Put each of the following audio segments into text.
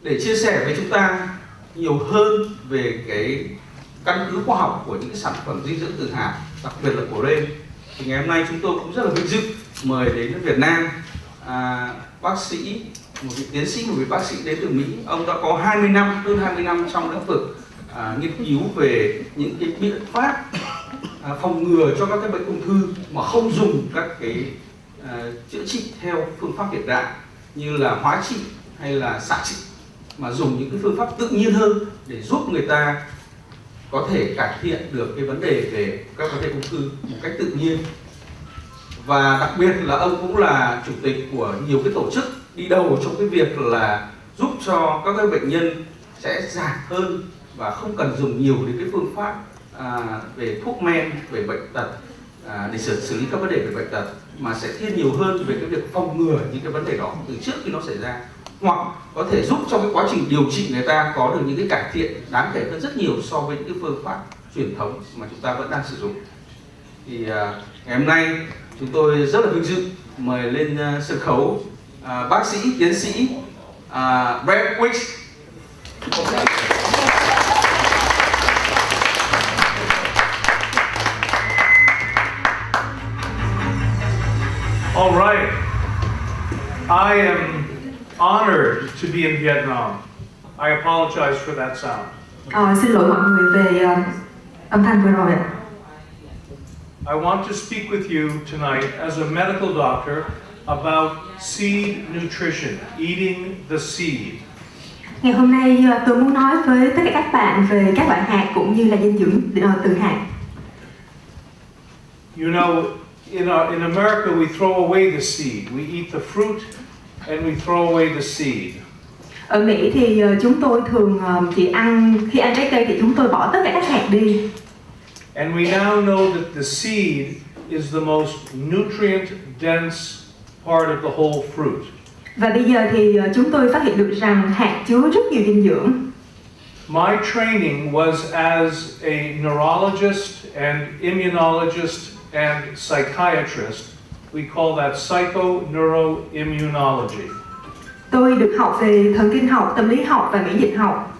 để chia sẻ với chúng ta nhiều hơn về cái căn cứ khoa học của những cái sản phẩm dinh dưỡng từ hạt, đặc biệt là của Ren. Thì ngày hôm nay chúng tôi cũng rất là vinh dự mời đến Việt Nam bác sĩ, một vị tiến sĩ, một vị bác sĩ đến từ Mỹ. Ông đã có 20 năm, hơn 20 năm trong lĩnh vực nghiên cứu về những cái biện pháp phòng ngừa cho các cái bệnh ung thư mà không dùng các cái chữa trị theo phương pháp hiện đại như là hóa trị hay là xạ trị, mà dùng những cái phương pháp tự nhiên hơn để giúp người ta có thể cải thiện được cái vấn đề về các vấn đề ung thư một cách tự nhiên. Và đặc biệt là ông cũng là chủ tịch của nhiều cái tổ chức đi đầu trong cái việc là giúp cho các cái bệnh nhân sẽ giảm hơn và không cần dùng nhiều đến cái phương pháp về thuốc men, về bệnh tật để xử lý các vấn đề về bệnh tật, mà sẽ thiên nhiều hơn về cái việc phòng ngừa những cái vấn đề đó từ trước khi nó xảy ra, hoặc có thể giúp trong cái quá trình điều trị người ta có được những cái cải thiện đáng kể hơn rất nhiều so với những cái phương pháp truyền thống mà chúng ta vẫn đang sử dụng. Thì ngày hôm nay chúng tôi rất là vinh dự mời lên sân khấu bác sĩ tiến sĩ Brad Wicks. All right. I am honored to be in Vietnam. I apologize for that sound. Xin lỗi mọi người về âm thanh vừa rồi ạ. I want to speak with you tonight as a medical doctor about seed nutrition, eating the seed. Ngày hôm nay tôi muốn nói với tất cả các bạn về các loại hạt cũng như là dinh dưỡng từ hạt. You know, in America we throw away the seed. We eat the fruit and we throw away the seed. Ở Mỹ thì chúng tôi thường khi ăn trái cây thì chúng tôi bỏ tất cả các hạt đi. And we now know that the seed is the most nutrient dense part of the whole fruit. Và bây giờ thì chúng tôi phát hiện được rằng hạt chứa rất nhiều dinh dưỡng. My training was as a neurologist and immunologist and psychiatrist. We call that psychoneuroimmunology. Tôi được học về thần kinh học, tâm lý học và miễn dịch học.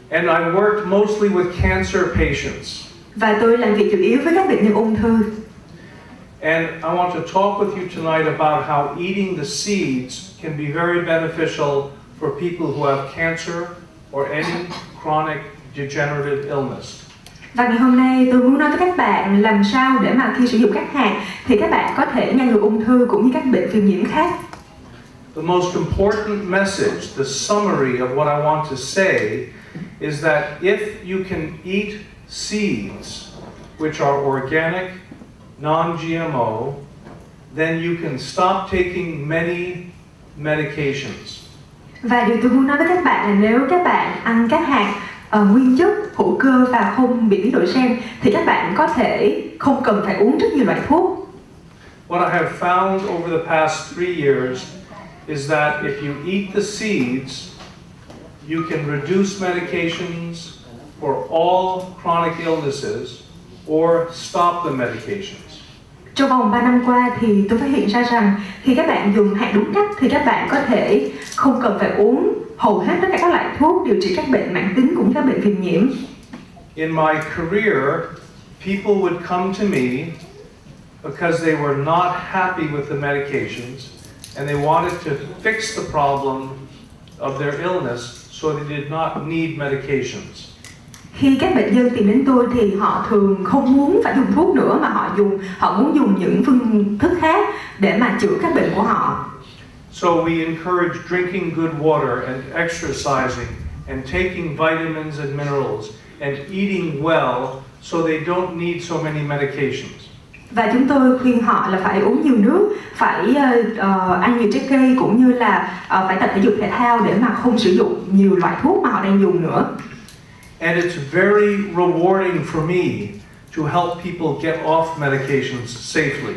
And I worked mostly with cancer patients. Và tôi làm việc chủ yếu với các bệnh nhân ung thư. And I want to talk with you tonight about how eating the seeds can be very beneficial for people who have cancer or any chronic degenerative illness. Và ngày hôm nay tôi muốn nói với các bạn làm sao để mà khi sử dụng các hạt thì các bạn có thể ngăn ngừa ung thư cũng như các bệnh viêm nhiễm khác. The most important message, the summary of what I want to say is that if you can eat seeds which are organic, non-GMO, then you can stop taking many medications. Và điều tôi muốn nói với các bạn là nếu các bạn ăn các hạt nguyên chất, hữu cơ và không bị biến đổi gen thì các bạn có thể không cần phải uống rất nhiều loại thuốc. What I have found over the past 3 years is that if you eat the seeds, you can reduce medications for all chronic illnesses or stop the medications. Trong vòng 3 năm qua thì tôi phát hiện ra rằng khi các bạn dùng hạt đúng cách thì các bạn có thể không cần phải uống hầu hết tất cả các loại thuốc điều trị các bệnh mãn tính cũng như các bệnh viêm nhiễm. In my career, people would come to me because they were not happy with the medications and they wanted to fix the problem of their illness so they did not need medications. Khi các bệnh nhân tìm đến tôi thì họ thường không muốn phải dùng thuốc nữa mà họ muốn dùng những phương thức khác để mà chữa các bệnh của họ. So we encourage drinking good water and exercising and taking vitamins and minerals and eating well so they don't need so many medications. Và chúng tôi khuyên họ là phải uống nhiều nước, phải ăn nhiều trái cây cũng như là phải tập thể dục thể thao để mà không sử dụng nhiều loại thuốc mà họ đang dùng nữa. And it's very rewarding for me to help people get off medications safely.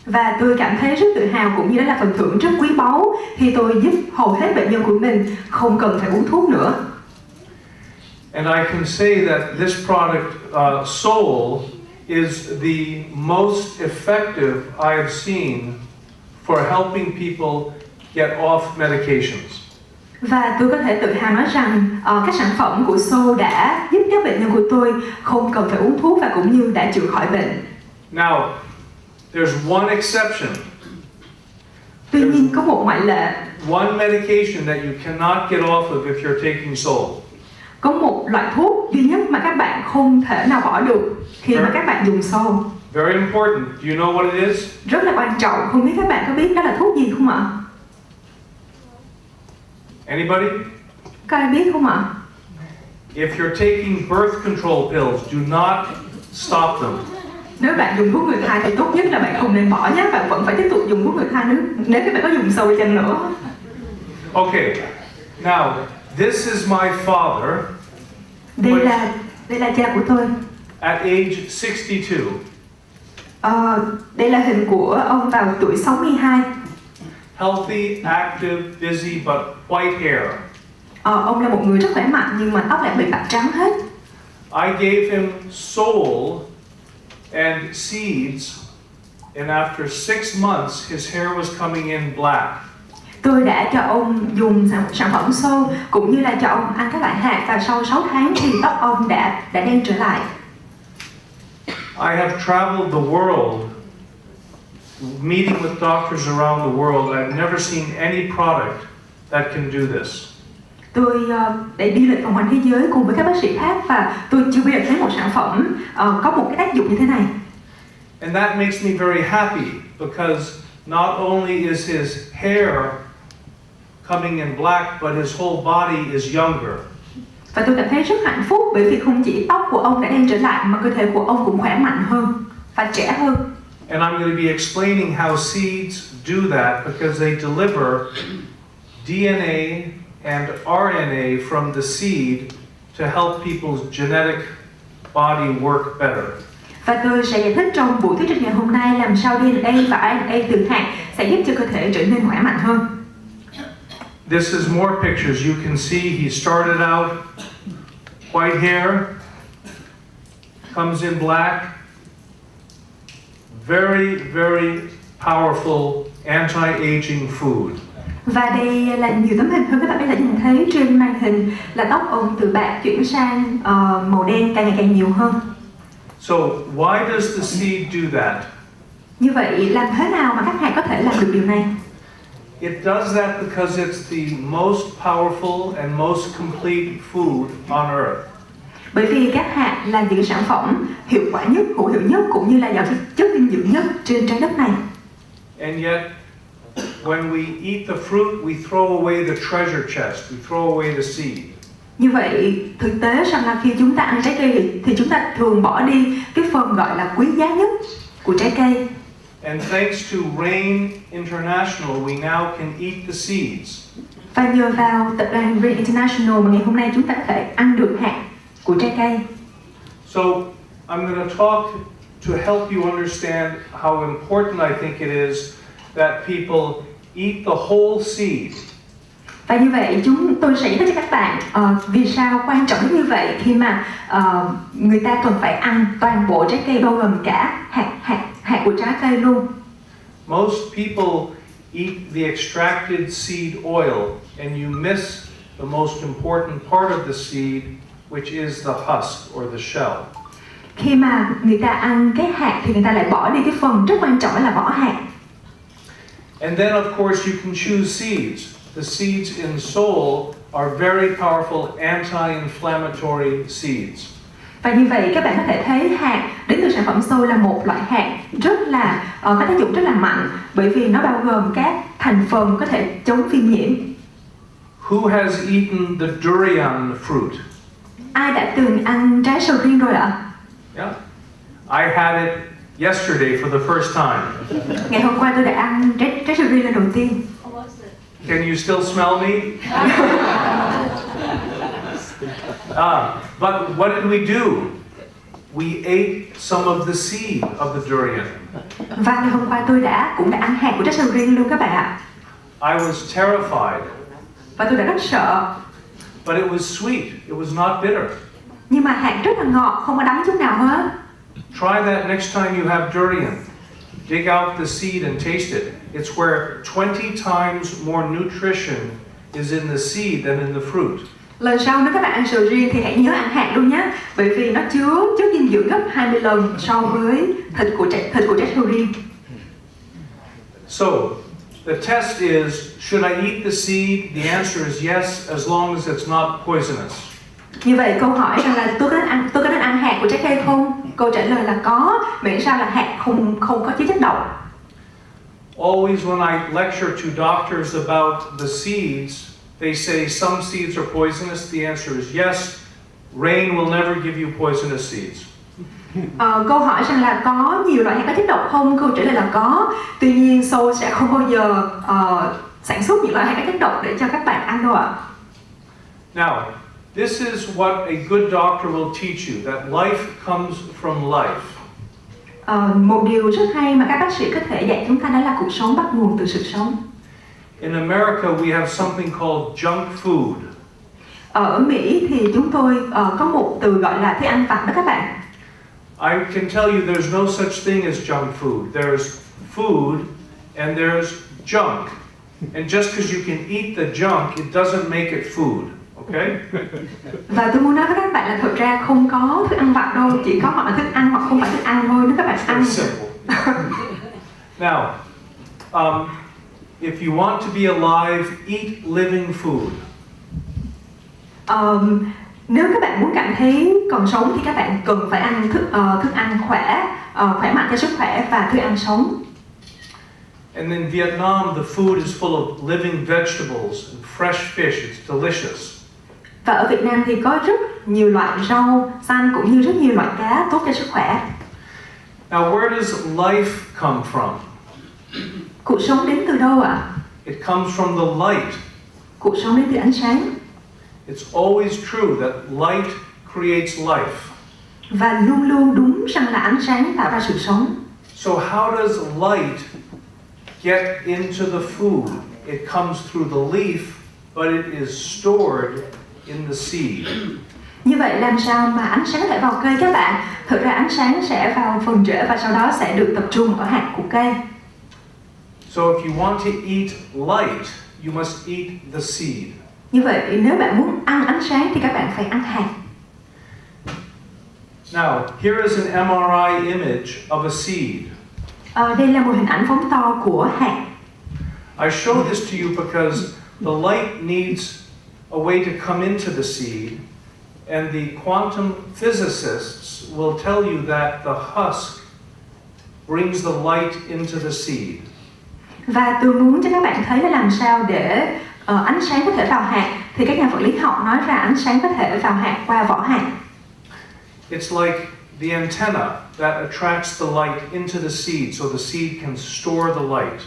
Và tôi cảm thấy rất tự hào cũng như đó là phần thưởng rất quý báu khi tôi giúp hầu hết bệnh nhân của mình không cần phải uống thuốc nữa. And I can say that this product, Soul, is the most effective I have seen for helping people get off medications. Và tôi có thể tự hào nói rằng các sản phẩm của Xô đã giúp các bệnh nhân của tôi không cần phải uống thuốc và cũng như đã chữa khỏi bệnh. Now, there's one exception. Tuy nhiên có một ngoại lệ. One medication that you cannot get off of if you're taking Soul. Có một loại thuốc duy nhất mà các bạn không thể nào bỏ được khi mà các bạn dùng Xô. Very important. Do you know what it is? Rất là quan trọng. Không biết các bạn có biết đó là thuốc gì không ạ? Anybody? Có ai biết không ạ? If you're taking birth control pills, do not stop them. Nếu bạn dùng thuốc người thai thì tốt nhất là bạn không nên bỏ nhé. Bạn vẫn phải tiếp tục dùng thuốc người thai nếu các bạn có dùng Xô chăng nữa. Okay. Now, this is my father. Đây là cha của tôi. At age 62. Đây là hình của ông vào tuổi 62. Healthy, active, busy, but white hair. Ông là một người rất khỏe mạnh nhưng mà tóc lại bị bạc trắng hết. I gave him soul and seeds, and after 6 months, his hair was coming in black. Tôi đã cho ông dùng sản phẩm Xô cũng như là cho ông ăn các loại hạt và sau 6 tháng thì tóc ông đã đen trở lại. I have traveled the world, meeting with doctors around the world. I've never seen any product that can do this. Tôi đã đi lịch vòng quanh thế giới cùng với các bác sĩ khác và tôi chưa bao giờ thấy một sản phẩm có một cái tác dụng như thế này. And that makes me very happy because not only is his hair coming in black, but his whole body is younger. Và tôi cảm thấy rất hạnh phúc bởi vì không chỉ tóc của ông đã đen trở lại mà cơ thể của ông cũng khỏe mạnh hơn và trẻ hơn. And I'm going to be explaining how seeds do that because they deliver DNA and RNA from the seed to help people's genetic body work better. Và tôi sẽ giải thích trong buổi thuyết trình ngày hôm nay làm sao DNA và RNA từ hạt sẽ giúp cho cơ thể trở nên khỏe mạnh hơn. This is more pictures. You can see he started out white hair, comes in black. Very, very powerful anti-aging food. Và đây là nhiều tấm hình hơn các bạn có thể nhìn thấy trên màn hình là tóc ông từ bạc chuyển sang màu đen càng ngày càng nhiều hơn. So why does the seed do that? Như vậy làm thế nào mà các hạt có thể làm được điều này? It does that because it's the most powerful and most complete food on earth. Bởi vì các hạt là những sản phẩm hiệu quả nhất, hữu hiệu nhất cũng như là giàu chất dinh dưỡng nhất trên trái đất này. And yet, when we eat the fruit, we throw away the treasure chest. We throw away the seed. Như vậy, thực tế rằng là khi chúng ta ăn trái cây thì chúng ta thường bỏ đi cái phần gọi là quý giá nhất của trái cây. And thanks to RAIN International, we now can eat the seeds. Và nhờ vào tập đoàn RAIN International mà ngày hôm nay chúng ta có thể ăn được hạt của trái cây. So I'm going to talk to help you understand how important I think it is that people eat the whole seed. Và như vậy tôi sẽ giải thích cho các bạn vì sao quan trọng như vậy khi mà người ta cần phải ăn toàn bộ trái cây bao gồm cả hạt của trái cây luôn. Most people eat the extracted seed oil and you miss the most important part of the seed, which is the husk or the shell. Khi mà người ta ăn cái hạt thì người ta lại bỏ đi cái phần rất quan trọng là vỏ hạt. And then of course you can choose seeds. The seeds in Soul are very powerful anti-inflammatory seeds. Và như vậy các bạn có thể thấy hạt đến từ sản phẩm Xô là một loại hạt rất là có tác dụng rất là mạnh bởi vì nó bao gồm các thành phần có thể chống viêm nhiễm. Who has eaten the durian fruit? Ai đã từng ăn trái sầu riêng rồi ạ? Yeah. I had it yesterday for the first time. Ngày hôm qua tôi đã ăn trái sầu riêng lần đầu tiên. Can you still smell me? But what did we do? We ate some of the seed of the durian. Và ngày hôm qua tôi cũng đã ăn hạt của trái sầu riêng luôn các bạn ạ. I was terrified. Và tôi đã rất sợ. But it was sweet. It was not bitter. Nhưng mà hạt rất là ngọt, không có đắng chút nào hết. Try that next time you have durian. Dig out the seed and taste it. It's where 20 times more nutrition is in the seed than in the fruit. Lần sau nếu các bạn ăn sầu riêng thì hãy nhớ ăn hạt luôn nhé, bởi vì nó chứa chất dinh dưỡng gấp 20 lần so với thịt của trái sầu riêng. So, the test is, should I eat the seed? The answer is yes, as long as it's not poisonous. Như vậy câu hỏi rằng là tôi có nên ăn hạt của trái cây không? Câu trả lời là có, miễn sao là hạt không có chứa chất độc. Always when I lecture to doctors about the seeds, they say some seeds are poisonous. The answer is yes. Rain will never give you poisonous seeds. Câu hỏi rằng là có nhiều loại hạt có chất độc không? Câu trả lời là có. Tuy nhiên sâu sẽ không bao giờ sản xuất những loại hạt có chất độc để cho các bạn ăn đâu ạ. Now, this is what a good doctor will teach you, that life comes from life. Một điều rất hay mà các bác sĩ có thể dạy chúng ta đó là cuộc sống bắt nguồn từ sự sống. In America, we have something called junk food. Ở Mỹ thì chúng tôi có một từ gọi là thức ăn vặt đó các bạn. I can tell you there's no such thing as junk food. There's food and there's junk. And just because you can eat the junk, it doesn't make it food. Okay? Và tôi muốn nói với các bạn là thực ra không có thức ăn vặt đâu, chỉ có hoặc là thức ăn hoặc không phải thức ăn thôi nếu các bạn ăn. Now, if you want to be alive, eat living food. Nếu các bạn muốn cảm thấy còn sống thì các bạn cần phải ăn thức ăn khỏe mạnh cho sức khỏe và thức ăn sống. And in Vietnam, the food is full of living vegetables and fresh fish. It's delicious. Và ở Việt Nam thì có rất nhiều loại rau xanh cũng như rất nhiều loại cá tốt cho sức khỏe. Now, where does life come from? Cuộc sống đến từ đâu ạ? It comes from the light. Cuộc sống đến từ ánh sáng. It's always true that light creates life. Và luôn luôn đúng rằng là ánh sáng tạo ra sự sống. So how does light get into the food? It comes through the leaf, but it is stored in the seed. Như vậy làm sao mà ánh sáng có thể vào cây các bạn? Thực ra ánh sáng sẽ vào phần rễ và sau đó sẽ được tập trung ở hạt của cây. So if you want to eat light, you must eat the seed. Như vậy nếu bạn muốn ăn ánh sáng thì các bạn phải ăn hạt. Now, here is an MRI image of a seed. Đây là một hình ảnh phóng to của hạt. I show this to you because the light needs a way to come into the seed, and the quantum physicists will tell you that the husk brings the light into the seed. Và tôi muốn cho các bạn thấy là làm sao để ánh sáng có thể vào hạt, thì các nhà vật lý học nói ra ánh sáng có thể vào hạt qua vỏ hạt. It's like the antenna that attracts the light into the seed, so the seed can store the light.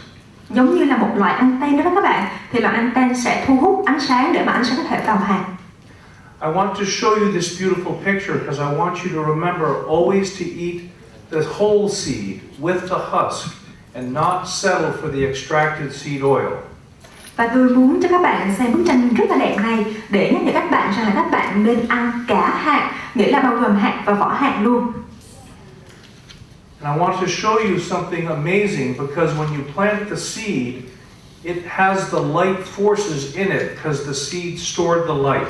Giống như là một loại anten đó các bạn, thì loại anten sẽ thu hút ánh sáng để mà ánh sáng có thể vào hạt. I want to show you this beautiful picture because I want you to remember always to eat the whole seed with the husk and not settle for the extracted seed oil. Và tôi muốn cho các bạn xem bức tranh rất là đẹp này để nhắc nhở các bạn rằng là các bạn nên ăn cả hạt, nghĩa là bao gồm hạt và vỏ hạt luôn. And I want to show you something amazing because when you plant the seed, it has the light forces in it because the seed stored the light.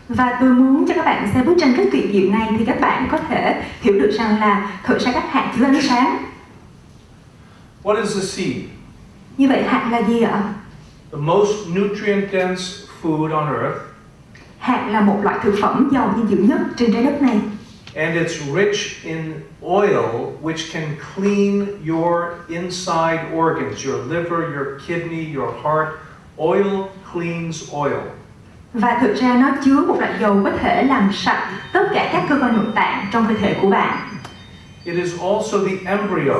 Và tôi muốn cho các bạn xem bức tranh rất tuyệt diệu này thì các bạn có thể hiểu được rằng là thực ra các hạt chứa ánh sáng. What is a seed? Như vậy hạt là gì ạ? The most nutrient dense food on earth. Hạt là một loại thực phẩm giàu dinh dưỡng nhất trên trái đất này. And it's rich in oil which can clean your inside organs, your liver, your kidney, your heart. Oil cleans oil. Và thực ra nó chứa một loại dầu có thể làm sạch tất cả các cơ quan nội tạng trong cơ thể của bạn. It is also the embryo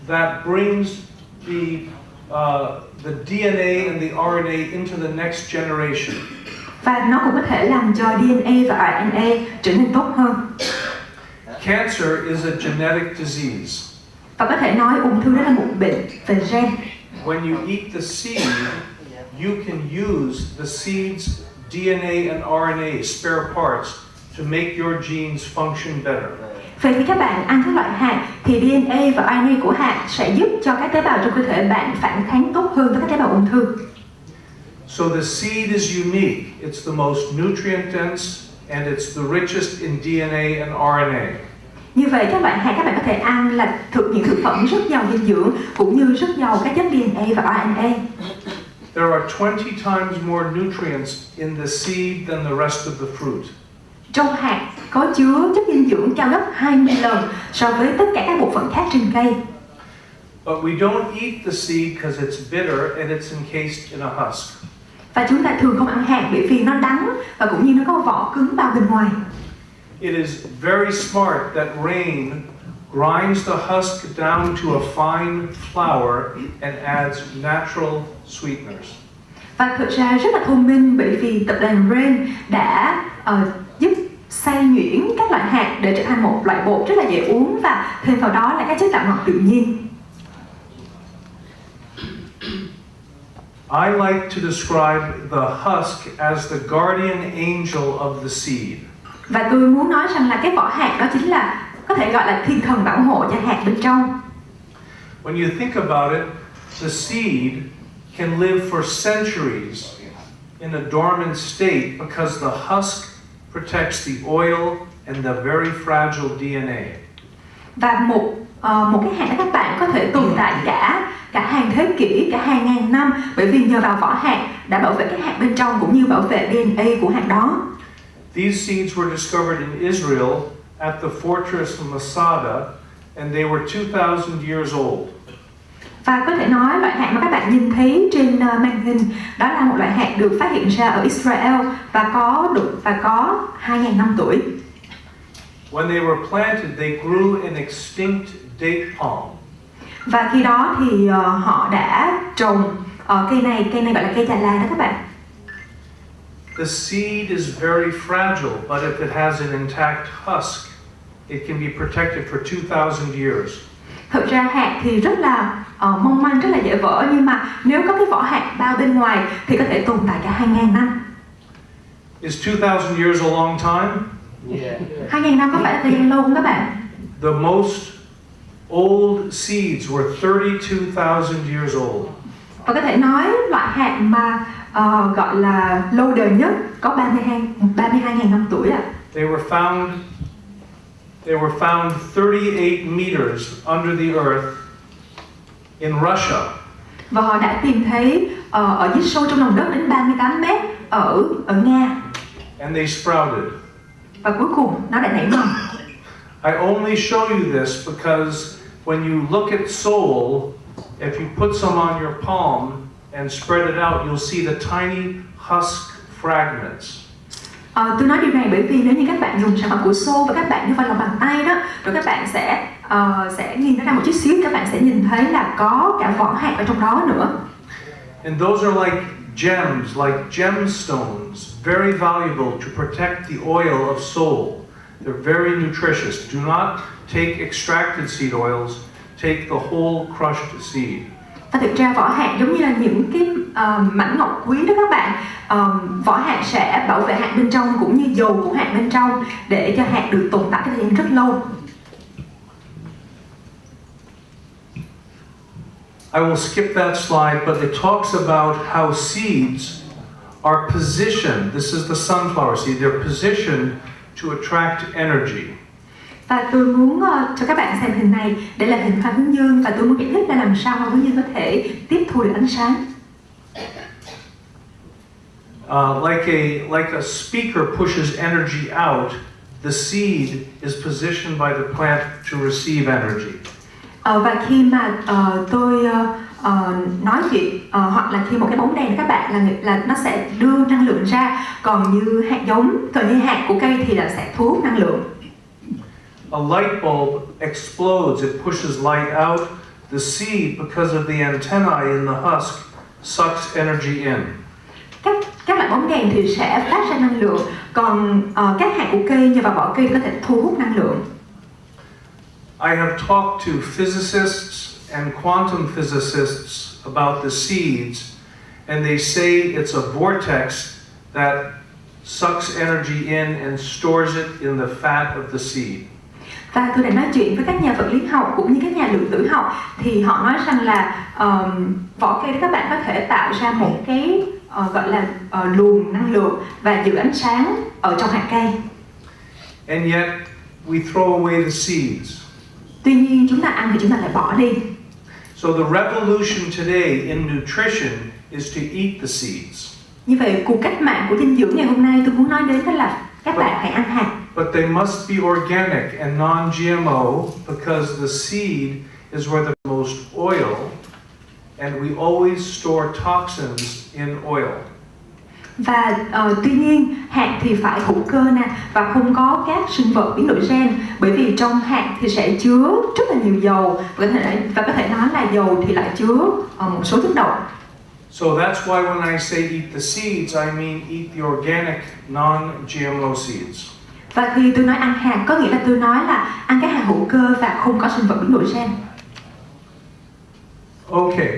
that brings the DNA and the RNA into the next generation. Và nó cũng có thể làm cho DNA và RNA trở nên tốt hơn. Cancer is a genetic disease. Và có thể nói ung thư đó là một bệnh về gen. When you eat the seed, you can use the seed's DNA and RNA spare parts to make your genes function better. Vậy khi các bạn ăn các loại hạt thì DNA và RNA của hạt sẽ giúp cho các tế bào trong cơ thể bạn phản kháng tốt hơn với các tế bào ung thư. So the seed is unique. It's the most nutrient dense and it's the richest in DNA and RNA. Như vậy các bạn có thể ăn là những thực phẩm rất giàu dinh dưỡng cũng như rất giàu các chất DNA và RNA. There are 20 times more nutrients in the seed than the rest of the fruit. Trong hạt có chứa chất dinh dưỡng cao gấp 20 lần so với tất cả các bộ phận khác trên cây. But we don't eat the seed because it's bitter and it's encased in a husk. Và chúng ta thường không ăn hạt bởi vì nó đắng và cũng như nó có vỏ cứng bao bên ngoài. It is very smart that rain grinds the husk down to a fine flour and adds natural sweeteners. Và thực ra rất là thông minh bởi vì tập đoàn Rain đã giúp xay nhuyễn các loại hạt để trở thành một loại bột rất là dễ uống và thêm vào đó là các chất tạo ngọt tự nhiên. I like to describe the husk as the guardian angel of the seed. Và tôi muốn nói rằng là cái vỏ hạt đó chính là có thể gọi là thiên thần bảo hộ cho hạt bên trong. When you think about it, the seed can live for centuries in a dormant state because the husk protects the oil and the very fragile DNA. Và một cái hạt đó các bạn có thể tồn tại cả hàng thế kỷ, cả hàng ngàn năm bởi vì nhờ vào vỏ hạt đã bảo vệ cái hạt bên trong cũng như bảo vệ DNA của hạt đó. These seeds were discovered in Israel at the fortress Masada and they were 2,000 years old. Và có thể nói loại hạt mà các bạn nhìn thấy trên màn hình đó là một loại hạt được phát hiện ra ở Israel và có 2.000 năm tuổi. When they were planted, they grew an extinct date palm. Và khi đó thì họ đã trồng cây này gọi là cây trà la đó các bạn. The seed is very fragile, but if it has an intact husk, it can be protected for 2,000 years. Thực ra hạt thì rất là mong manh, rất là dễ vỡ, nhưng mà nếu có cái vỏ hạt bao bên ngoài thì có thể tồn tại cả 2.000 năm. Is 2,000 years a long time? 2.000 năm có phải là thời gian lâu không các bạn? The most old seeds were 32,000 years old. Và có thể nói loại hạt mà gọi là lâu đời nhất có 32.000 năm tuổi ạ. They were found 38 meters under the earth in Russia. Và họ đã tìm thấy ở dưới sâu trong lòng đất đến 38 mét ở Nga. And they sprouted. Và cuối cùng nó đã nảy mầm. I only show you this because when you look at soul, if you put some on your palm and spread it out, you'll see the tiny husk fragments. Tôi nói điều này bởi vì nếu như các bạn dùng sản phẩm của Soul và các bạn đưa vào lòng bàn tay đó, rồi các bạn sẽ nhìn nó ra một chút xíu, các bạn sẽ nhìn thấy là có cả vỏ hạt ở trong đó nữa. And those are like gems, like gemstones, very valuable to protect the oil of soul. They're very nutritious. Do not take extracted seed oils. Take the whole crushed seed. Và thực ra vỏ hạt giống như là những cái mảnh ngọc quý đó các bạn. Vỏ hạt sẽ bảo vệ hạt bên trong cũng như dầu của hạt bên trong để cho hạt được tồn tại cái thời gian rất lâu. I will skip that slide, but it talks about how seeds are positioned. This is the sunflower seed. They're positioned to attract energy. Và tôi muốn cho các bạn xem hình này để là hình hoa hướng dương và tôi muốn giải thích là làm sao hoa hướng dương có thể tiếp thu được ánh sáng. Like a speaker pushes energy out, the seed is positioned by the plant to receive energy. Và khi mà tôi nói chuyện hoặc là khi một cái bóng đèn các bạn là nó sẽ đưa năng lượng ra, còn như hạt của cây thì là sẽ thu hút năng lượng. A light bulb explodes, it pushes light out. The seed, because of the antennae in the husk, sucks energy in. Các loại bóng đèn thì sẽ phát ra năng lượng, còn các hạt của cây nhờ vào vỏ cây có thể thu hút năng lượng. I have talked to physicists and quantum physicists about the seeds, and they say it's a vortex that sucks energy in and stores it in the fat of the seed. Và tôi đã nói chuyện với các nhà vật lý học cũng như các nhà lượng tử học thì họ nói rằng là vỏ cây đó các bạn có thể tạo ra một cái gọi là luồng năng lượng và giữ ánh sáng ở trong hạt cây. And yet we throw away the seeds. Tuy nhiên chúng ta ăn thì chúng ta lại bỏ đi. So the revolution today in nutrition is to eat the seeds. Như vậy cuộc cách mạng của dinh dưỡng ngày hôm nay tôi muốn nói đến đó là các bạn hãy ăn hạt. But they must be organic and non-GMO because the seed is where the most oil, and we always store toxins in oil. Và tuy nhiên hạt thì phải hữu cơ nè và không có các sinh vật biến đổi gen, bởi vì trong hạt thì sẽ chứa rất là nhiều dầu và có thể nói là dầu thì lại chứa một số chất độc. So that's why when I say eat the seeds, I mean eat the organic non-GMO seeds. Và khi tôi nói ăn hạt có nghĩa là tôi nói là ăn các hạt hữu cơ và không có sinh vật biến đổi gen. Okay.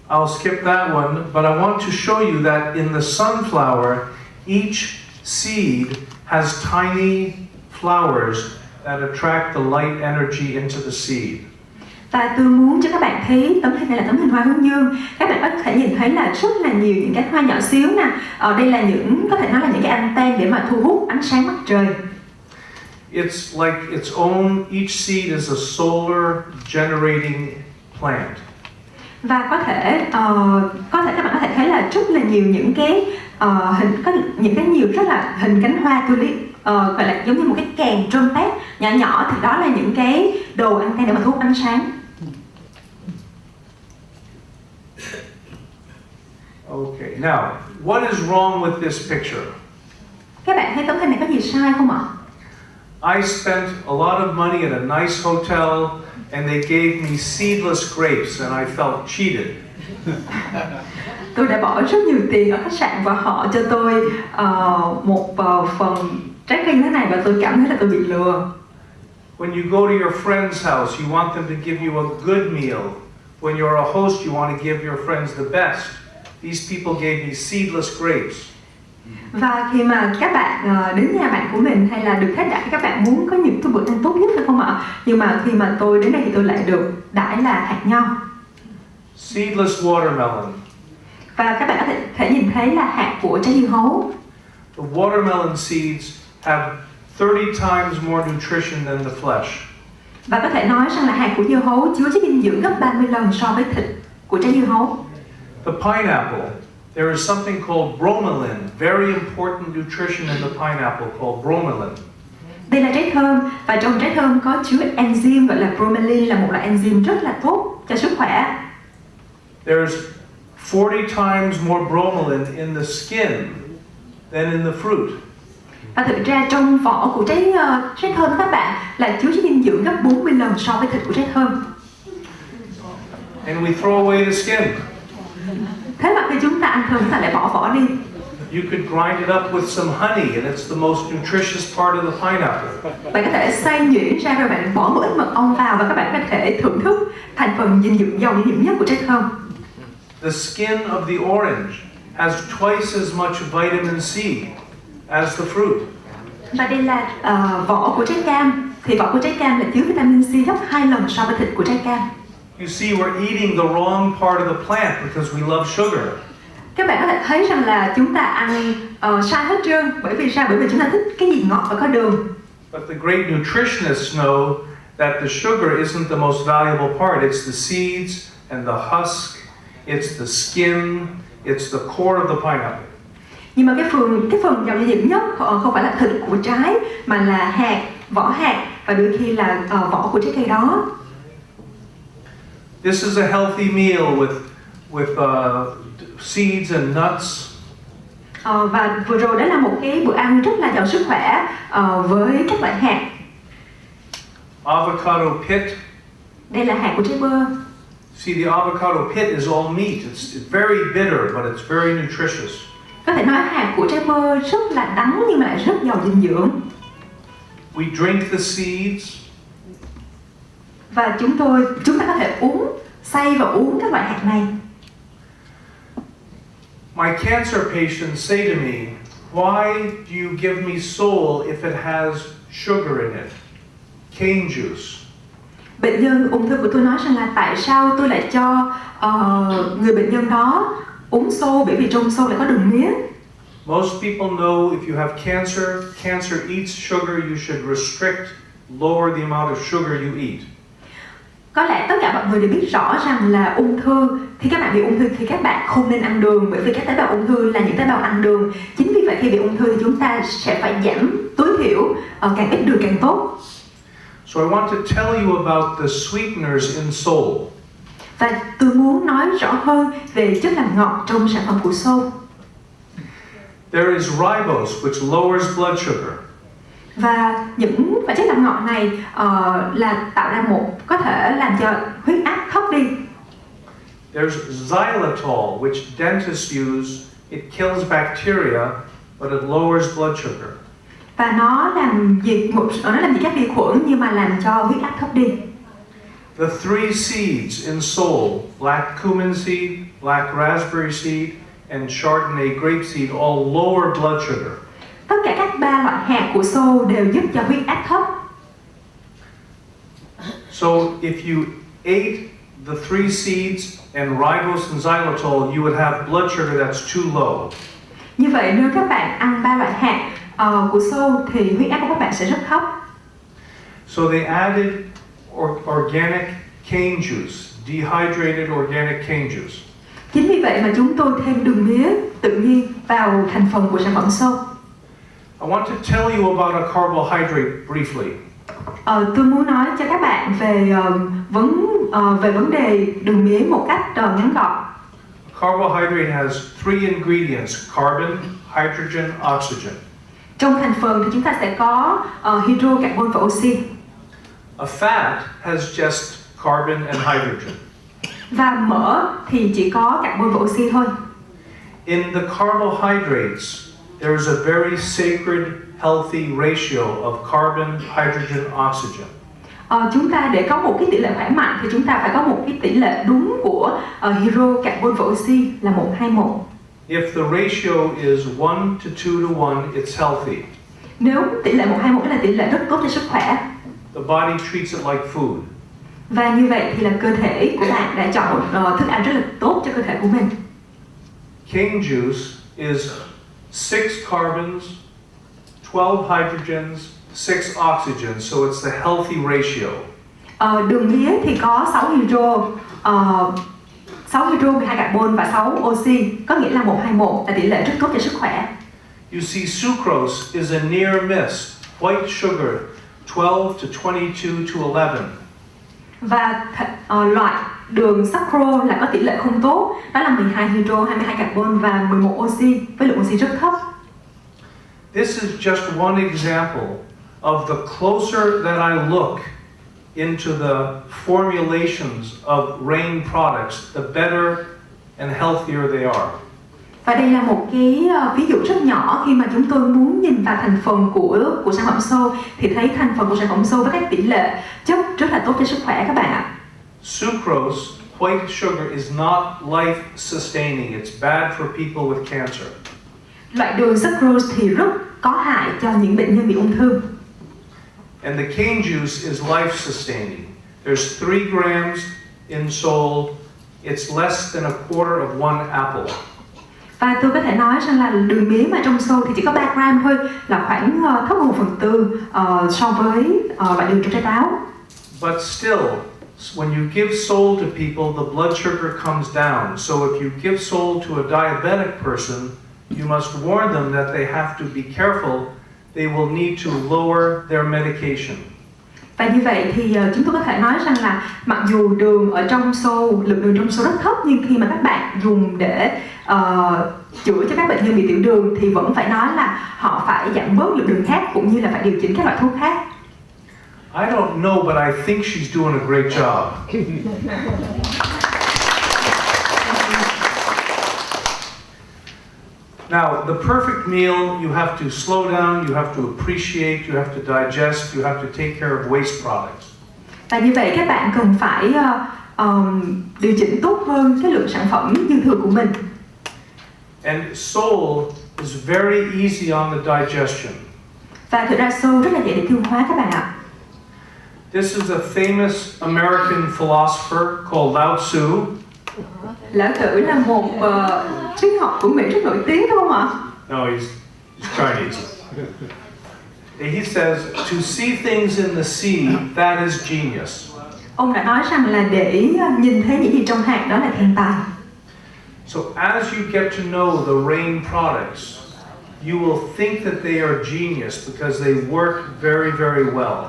I'll skip that one, but I want to show you that in the sunflower, each seed has tiny flowers that attract the light energy into the seed. Và tôi muốn cho các bạn thấy tấm hình này là tấm hình hoa hướng dương. Các bạn có thể nhìn thấy là rất là nhiều những cái hoa nhỏ xíu nè. Ở đây là những, có thể nói là những cái anten để mà thu hút ánh sáng mặt trời. It's like its own, each seed is a solar generating plant. Và có thể các bạn có thể thấy là rất là nhiều những cái hình, có những cái nhiều rất là hình cánh hoa tulip, gọi là giống như một cái kèn trumpet nhỏ nhỏ, thì đó là những cái đồ anten để mà thu hút ánh sáng. Okay, now, what is wrong with this picture? Các bạn thấy tấm hình này có gì sai không ạ? I spent a lot of money at a nice hotel and they gave me seedless grapes and I felt cheated. Tôi đã bỏ rất nhiều tiền ở khách sạn và họ cho tôi một phần trái cây như thế này và tôi cảm thấy là tôi bị lừa. When you go to your friend's house, you want them to give you a good meal. When you're a host, you want to give your friends the best. These people gave me seedless grapes. Và khi mà các bạn đến nhà bạn của mình hay là được khách đãi, các bạn muốn có những cái bữa ăn tốt nhất phải không ạ? Nhưng mà khi mà tôi đến đây thì tôi lại được đãi là hạt nho. Seedless watermelon. Và các bạn có thể nhìn thấy là hạt của trái dưa hấu. The watermelon seeds have 30 times more nutrition than the flesh. Và có thể nói rằng là hạt của dưa hấu chứa chất dinh dưỡng gấp 30 lần so với thịt của trái dưa hấu. The pineapple. There is something called bromelain, very important nutrition in the pineapple called bromelain. Đây là trái thơm và trong trái thơm có chứa enzyme gọi là bromelain, là một loại enzyme rất là tốt cho sức khỏe. There's 40 times more bromelain in the skin than in the fruit. Và thực ra trong vỏ của trái thơm các bạn là chứa chất dinh dưỡng gấp 40 lần so với thịt của trái thơm. And we throw away the skin. Thế mà khi chúng ta ăn thơm chúng ta lại bỏ vỏ đi. You could grind it up with some honey and it's the most nutritious part of the pineapple. Bạn có thể xay nhuyễn ra rồi bạn bỏ một ít mật ong vào và các bạn có thể thưởng thức thành phần giàu dinh dưỡng nhất của trái thơm. The skin of the orange has twice as much vitamin C as the fruit. Và đây là vỏ của trái cam. Thì vỏ của trái cam là chứa vitamin C gấp 2 lần so với thịt của trái cam. You see, we're eating the wrong part of the plant because we love sugar. Các bạn có thể thấy rằng là chúng ta ăn sai hết trơn. Bởi vì sao? Bởi vì chúng ta thích cái gì ngọt và có đường. But the great nutritionists know that the sugar isn't the most valuable part. It's the seeds and the husk. It's the skin. It's the core of the pineapple. Nhưng mà cái phần giàu dinh dưỡng nhất không phải là thịt của trái mà là hạt, vỏ hạt và đôi khi là vỏ của trái cây đó. This is a healthy meal with seeds and nuts. Và vừa rồi đó là một cái bữa ăn rất là giàu sức khỏe với các loại hạt. Avocado pit. Đây là hạt của trái bơ. See, the avocado pit is all meat. It's very bitter, but it's very nutritious. Có thể nói hạt của trái bơ rất là đắng nhưng mà lại rất giàu dinh dưỡng. We drink the seeds. Và chúng ta có thể xay và uống các loại hạt này. My cancer patients say to me, why do you give me soul if it has sugar in it? Cane juice. Bệnh nhân ung thư của tôi nói rằng là tại sao tôi lại cho người bệnh nhân đó uống xô bởi vì trong xô lại có đường mía. Most people know if you have cancer eats sugar, you should restrict, lower the amount of sugar you eat. Có lẽ tất cả mọi người đều biết rõ rằng là ung thư, khi các bạn bị ung thư thì các bạn không nên ăn đường, bởi vì các tế bào ung thư là những tế bào ăn đường. Chính vì vậy khi bị ung thư thì chúng ta sẽ phải giảm tối thiểu, càng ít đường càng tốt. So I want to tell you about the sweeteners in soul. Và tôi muốn nói rõ hơn về chất làm ngọt trong sản phẩm của xô. There is ribose, which lowers blood sugar. Và những chất làm ngọt này là tạo ra có thể làm cho huyết áp thấp đi. There's xylitol, which dentists use. It kills bacteria, but it lowers blood sugar. Và nó làm diệt các vi khuẩn nhưng mà làm cho huyết áp thấp đi. The three seeds in soul, black cumin seed, black raspberry seed, and Chardonnay grape seed all lower blood sugar. Tất cả các 3 loại hạt của xô đều giúp cho huyết áp thấp. So if you ate the three seeds and ribose and xylitol, you would have blood sugar that's too low. Như vậy nếu các bạn ăn 3 loại hạt của xô thì huyết áp của các bạn sẽ rất thấp. So they added organic cane juice, dehydrated organic cane juice. Chính vì vậy mà chúng tôi thêm đường mía tự nhiên vào thành phần của sản phẩm xô. I want to tell you about a carbohydrate briefly. Tôi muốn nói cho các bạn về vấn đề đường mía một cách ngắn gọn. Carbohydrate has three ingredients: carbon, hydrogen, oxygen. Trong thành phần thì chúng ta sẽ có hydro, carbon và oxy. A fat has just carbon and hydrogen. Và mỡ thì chỉ có carbon và oxy thôi. In the carbohydrates, there is a very sacred, healthy ratio of carbon, hydrogen, oxygen. Chúng ta để có một cái tỷ lệ khỏe mạnh thì chúng ta phải có một cái tỷ lệ đúng của hydro, carbon và oxy là 1:1. If the ratio is 1 to 2 to 1, it's healthy. Nếu tỷ lệ 1:1 là tỷ lệ rất tốt cho sức khỏe. The body treats it like food. Và như vậy thì là cơ thể của bạn đã chọn một thức ăn rất là tốt cho cơ thể của mình. Cane juice is 6 carbons, 12 hydrogens, 6 oxygens, so it's the healthy ratio. Đường mía thì có 6 hydro, 12 carbon và 6 oxy, có nghĩa là 1:1 là tỷ lệ rất tốt cho sức khỏe. You see, sucrose is a near miss, white sugar, 12 to 22 to 11. Và loại đường sucrose là có tỷ lệ không tốt, đó là 12 hydro, 22 carbon và 11 oxy với lượng oxy rất thấp. This is just one example of the closer that I look into the formulations of Rain products, the better and healthier they are. Và đây là một cái ví dụ rất nhỏ khi mà chúng tôi muốn nhìn vào thành phần của sản phẩm xô thì thấy thành phần của sản phẩm xô với các tỷ lệ chất rất là tốt cho sức khỏe các bạn ạ. Sucrose, white sugar, is not life sustaining. It's bad for people with cancer. Loại đường sucrose thì rất có hại cho những bệnh nhân bị ung thư. And the cane juice is life sustaining. There's 3 grams in soul. It's less than a quarter of one apple. Và tôi có thể nói rằng là đường mía mà trong xô thì chỉ có 3 gram thôi, là khoảng thấp hơn 1/4 so với loại đường trong trái táo. But still, when you give soul to people, the blood sugar comes down. So if you give soul to a diabetic person, you must warn them that they have to be careful. They will need to lower their medication. Và như vậy thì chúng tôi có thể nói rằng là mặc dù đường ở trong xô, lượng đường trong xô rất thấp, nhưng khi mà các bạn dùng để chữa cho các bệnh nhân bị tiểu đường thì vẫn phải nói là họ phải giảm bớt lượng đường khác cũng như là phải điều chỉnh các loại thuốc khác. I don't know, but I think she's doing a great job. Now, the perfect meal, you have to slow down, you have to appreciate, you have to digest, you have to take care of waste products. Và như vậy các bạn cần phải điều chỉnh tốt hơn cái lượng sản phẩm dư thừa của mình. And soul is very easy on the digestion. Và thực ra xô rất là dễ để tiêu hóa các bạn ạ. This is a famous American philosopher called Lao Tzu. Lão Tử là một triết học của Mỹ rất nổi tiếng đúng không ạ? No, he's Chinese. He says, to see things in the seed, that is genius. Ông đã nói rằng là để nhìn thấy những gì trong hạt đó là thiên tài. So as you get to know the rain products, you will think that they are genius because they work very, very well.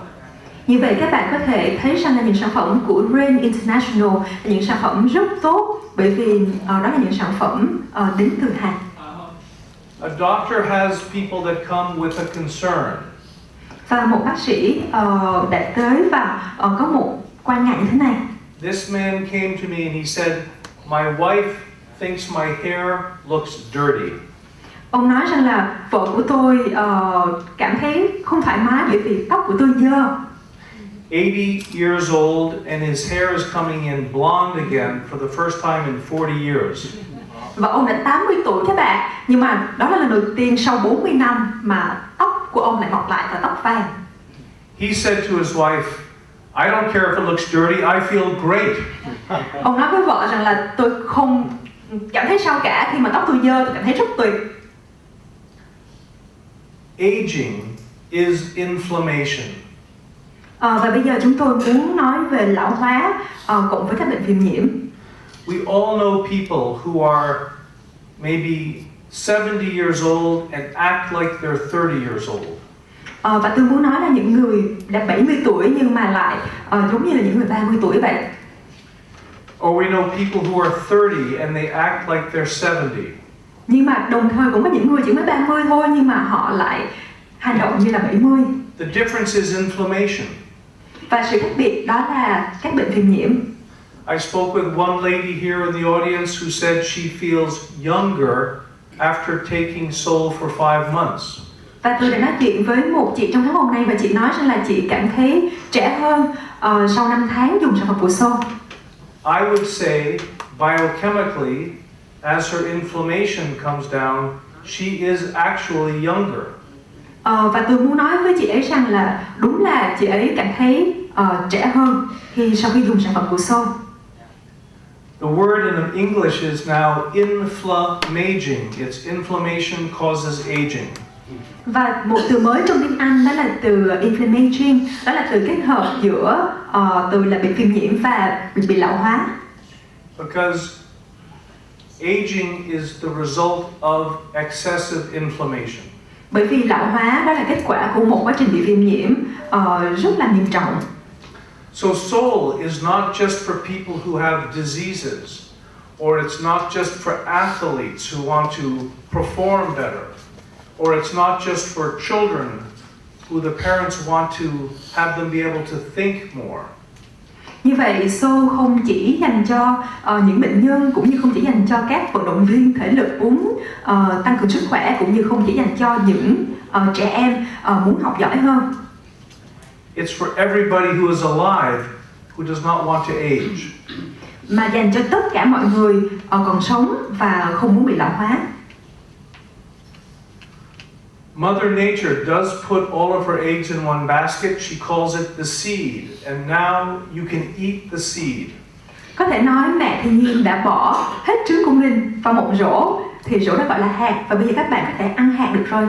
Như vậy các bạn có thể thấy rằng là những sản phẩm của Rain International là những sản phẩm rất tốt bởi vì đó là những sản phẩm đến từ hạt. A doctor has people that come with a concern. Và một bác sĩ đã tới và có một quan ngại như thế này. This man came to me and he said, my wife thinks my hair looks dirty. Ông nói rằng là vợ của tôi cảm thấy không thoải mái bởi vì tóc của tôi dơ. 80 years old and his hair is coming in blonde again for the first time in 40 years. Và ông đã 80 tuổi các bạn, nhưng mà đó là lần đầu tiên sau 40 năm mà tóc của ông lại mọc lại và tóc vàng. He said to his wife, I don't care if it looks dirty, I feel great. Ông nói với vợ rằng là tôi không cảm thấy sao cả, khi mà tóc tôi dơ tôi cảm thấy rất tuyệt. Aging is inflammation. Và bây giờ chúng tôi muốn nói về lão hóa cộng với các bệnh viêm nhiễm. We all know people who are maybe 70 years old and act like they're 30 years old. Và tôi muốn nói là những người đã 70 tuổi nhưng mà lại giống như là những người 30 tuổi vậy. Or we know people who are 30 and they act like they're 70. Nhưng mà đồng thời cũng có những người chỉ mới 30 thôi nhưng mà họ lại hành động như là 70. The difference is inflammation. Và sự khác biệt đó là các bệnh viêm nhiễm. I spoke with one lady here in the audience who said she feels younger after taking Soul for 5 months. Và tôi đã nói chuyện với một chị trong tháng hôm nay và chị nói rằng là chị cảm thấy trẻ hơn sau 5 tháng dùng sản phẩm của Soul. I would say biochemically, as her inflammation comes down, she is actually younger. Và tôi muốn nói với chị ấy rằng là đúng là chị ấy cảm thấy trẻ hơn sau khi dùng sản phẩm của Soul. The word in English is now inflammaging. It's inflammation causes aging. Và một từ mới trong tiếng Anh đó là từ inflammaging, đó là từ kết hợp giữa từ là bệnh viêm nhiễm và bị lão hóa. Because aging is the result of excessive inflammation. Bởi vì lão hóa đó là kết quả của một quá trình bị viêm nhiễm rất là nghiêm trọng. So soul is not just for people who have diseases, or it's not just for athletes who want to perform better, or it's not just for children who the parents want to have them be able to think more. Như vậy, Soul không chỉ dành cho những bệnh nhân cũng như không chỉ dành cho các vận động viên thể lực muốn tăng cường sức khỏe, cũng như không chỉ dành cho những trẻ em muốn học giỏi hơn. It's for everybody who is alive who does not want to age. Mà dành cho tất cả mọi người còn sống và không muốn bị lão hóa. Mother Nature does put all of her eggs in one basket. She calls it the seed, and now you can eat the seed. Có thể nói mẹ thiên nhiên đã bỏ hết trứng của mình vào một rổ, thì rổ đó gọi là hạt, và bây giờ các bạn có thể ăn hạt được rồi.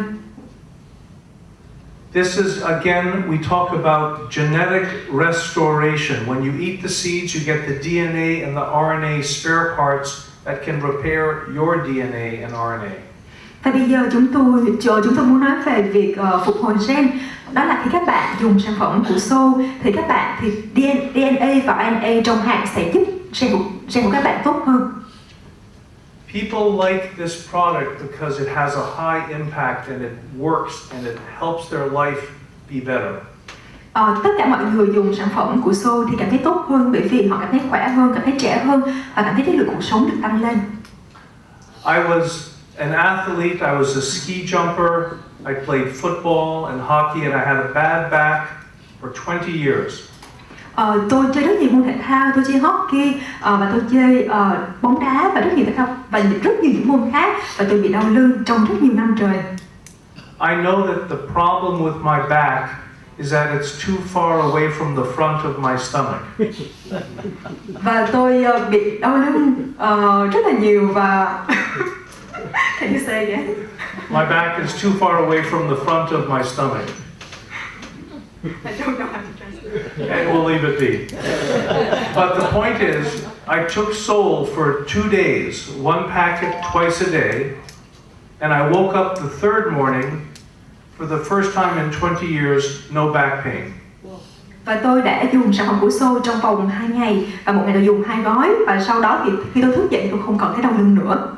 This is, again, we talk about genetic restoration. When you eat the seeds, you get the DNA and the RNA spare parts that can repair your DNA and RNA. Và bây giờ chúng tôi muốn nói về việc phục hồi gen. Đó là khi các bạn dùng sản phẩm của Soul thì các bạn thì DNA và RNA trong hạt sẽ giúp gen của các bạn tốt hơn. People like this product because it has a high impact and it works and it helps their life be better. Tất cả mọi người dùng sản phẩm của Soul thì cảm thấy tốt hơn bởi vì họ cảm thấy khỏe hơn, cảm thấy trẻ hơn và cảm thấy chất lượng cuộc sống được tăng lên. I was an athlete, I was a ski jumper, I played football and hockey and I had a bad back for 20 years. Tôi chơi rất nhiều môn thể thao, tôi chơi hockey và tôi chơi bóng đá và rất nhiều thể thao và rất nhiều những môn khác, và tôi bị đau lưng trong rất nhiều năm trời. I know that the problem with my back is that it's too far away from the front of my stomach. Và tôi bị đau lưng rất là nhiều và can you say again? My back is too far away from the front of my stomach. I don't know how to translate. And we'll leave it be. But the point is, I took Soul for 2 days, 1 packet twice a day, and I woke up the third morning, for the first time in 20 years, no back pain. Và tôi đã dùng sản phẩm của Soul trong vòng 2 ngày và một ngày tôi dùng 2 gói và sau đó thì khi tôi thức dậy tôi không còn thấy đau lưng nữa.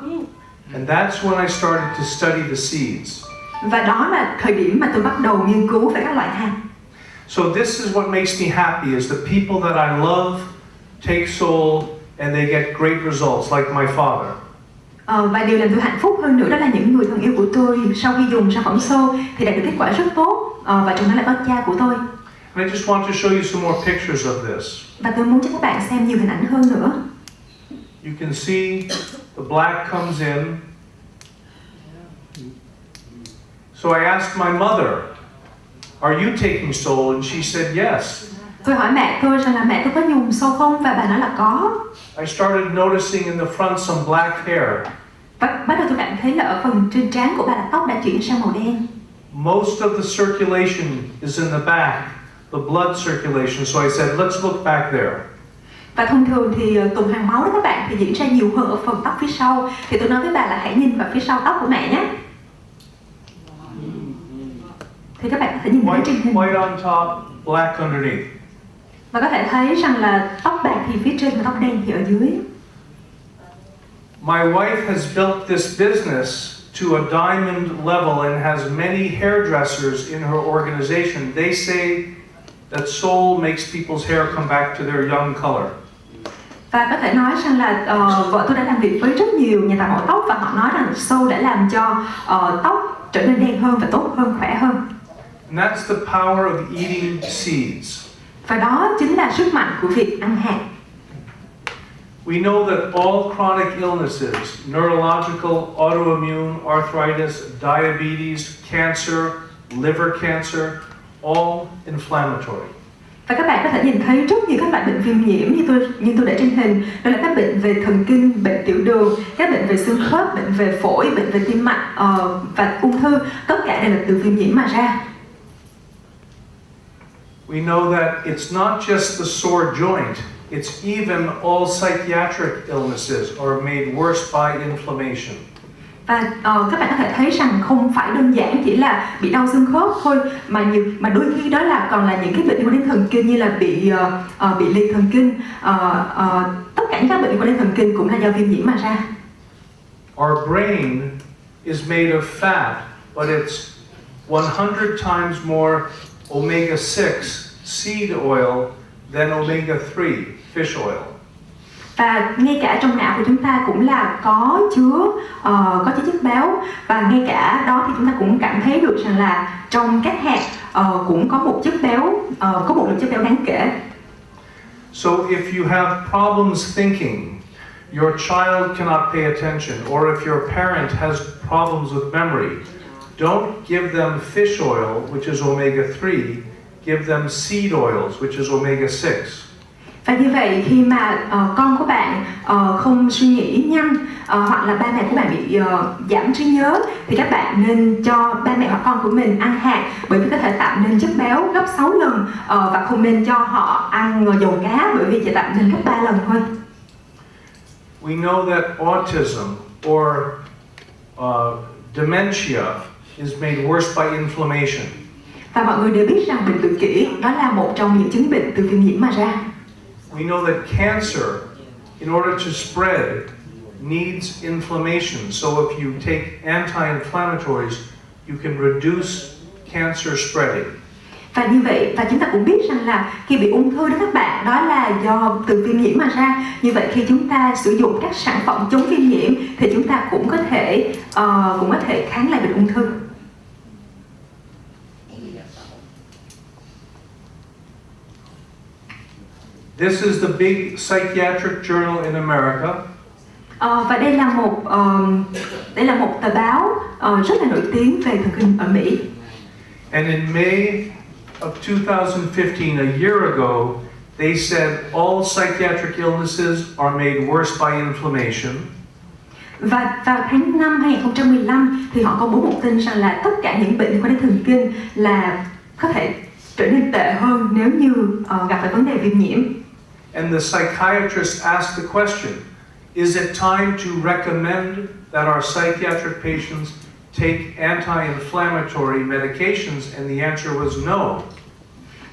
And that's when I started to study the seeds. Và đó là thời điểm mà tôi bắt đầu nghiên cứu về các loại hạt. So this is what makes me happy, is the people that I love take Soul and they get great results, like my father. Và điều làm tôi hạnh phúc hơn nữa đó là những người thân yêu của tôi sau khi dùng sản phẩm Soul thì đạt được kết quả rất tốt, và trong đó là có cha của tôi. And I just want to show you some more pictures of this. Và tôi muốn cho các bạn xem nhiều hình ảnh hơn nữa. You can see the black comes in. So I asked my mother, "Are you taking Soul?" And she said yes. Tôi hỏi mẹ tôi rằng là mẹ tôi có dùng Soul không và bà nói là có. I started noticing in the front some black hair. Bắt đầu tôi cảm thấy là ở phần trên trán của bà là tóc đã chuyển sang màu đen. Most of the circulation is in the back, the blood circulation. So I said, let's look back there. Và thông thường thì tuần hoàn máu đó các bạn thì diễn ra nhiều hơn ở phần tóc phía sau. Thì tôi nói với bà là hãy nhìn vào phía sau tóc của mẹ nhé. Thì các bạn có thể nhìn thấy trên hình. White on top, black underneath. Và có thể thấy rằng là tóc bạc thì phía trên và tóc đen thì ở dưới. My wife has built this business to a diamond level and has many hairdressers in her organization. They say that Soul makes people's hair come back to their young color. Và có thể nói rằng là vợ tôi đã làm việc với rất nhiều nhà tạo mẫu tóc và họ nói rằng Soul đã làm cho tóc trở nên đen hơn và tốt hơn, khỏe hơn. And that's the power of eating seeds. Và đó chính là sức mạnh của việc ăn hạt. We know that all chronic illnesses, neurological, autoimmune, arthritis, diabetes, cancer, liver cancer, all inflammatory. Và các bạn có thể nhìn thấy rất nhiều các loại bệnh viêm nhiễm như tôi để trên hình, đó là các bệnh về thần kinh, bệnh tiểu đường, các bệnh về xương khớp, bệnh về phổi, bệnh về tim mạch và ung thư, tất cả đều là từ viêm nhiễm mà ra. We know that it's not just the sore joint, it's even all psychiatric illnesses are made worse by inflammation. Và các bạn có thể thấy rằng không phải đơn giản chỉ là bị đau xương khớp thôi, mà đôi khi đó là còn là những cái bệnh liên quan đến thần kinh như là bị liệt thần kinh, tất cả những các bệnh liên quan đến thần kinh cũng là do viêm nhiễm mà ra. Our brain is made of fat, but it's 100 times more omega-6 seed oil than omega-3 fish oil. Và ngay cả trong não của chúng ta cũng là có chứa chất béo, và ngay cả đó thì chúng ta cũng cảm thấy được rằng là trong các hạt cũng có một chất béo, có một lượng chất béo đáng kể. So if you have problems thinking, your child cannot pay attention, or if your parent has problems with memory, don't give them fish oil, which is omega-3, give them seed oils, which is omega-6. Và như vậy khi mà con của bạn không suy nghĩ nhanh, hoặc là ba mẹ của bạn bị giảm trí nhớ, thì các bạn nên cho ba mẹ hoặc con của mình ăn hạt, bởi vì có thể tạo nên chất béo gấp 6 lần, và không nên cho họ ăn dầu cá bởi vì chỉ tạo nên gấp 3 lần thôi. We know that autism or dementia is made worse by inflammation. Và mọi người đều biết rằng bệnh tự kỷ đó là một trong những chứng bệnh từ viêm nhiễm mà ra. We know that cancer, in order to spread, needs inflammation. So if you take anti-inflammatories, you can reduce cancer spreading. Và như vậy, và chúng ta cũng biết rằng là khi bị ung thư đó các bạn, đó là do từ viêm nhiễm mà ra. Như vậy khi chúng ta sử dụng các sản phẩm chống viêm nhiễm thì chúng ta cũng có thể kháng lại bệnh ung thư. This is the big psychiatric journal in America. Và đây là một tờ báo rất là nổi tiếng về thần kinh ở Mỹ. And in May of 2015, a year ago, they said all psychiatric illnesses are made worse by inflammation. Và vào tháng 5 2015 thì họ công bố một tin rằng là tất cả những bệnh liên quan đến thần kinh là có thể trở nên tệ hơn nếu như gặp phải vấn đề viêm nhiễm. And the psychiatrist asked the question, is it time to recommend that our psychiatric patients take anti-inflammatory medications? And the answer was no.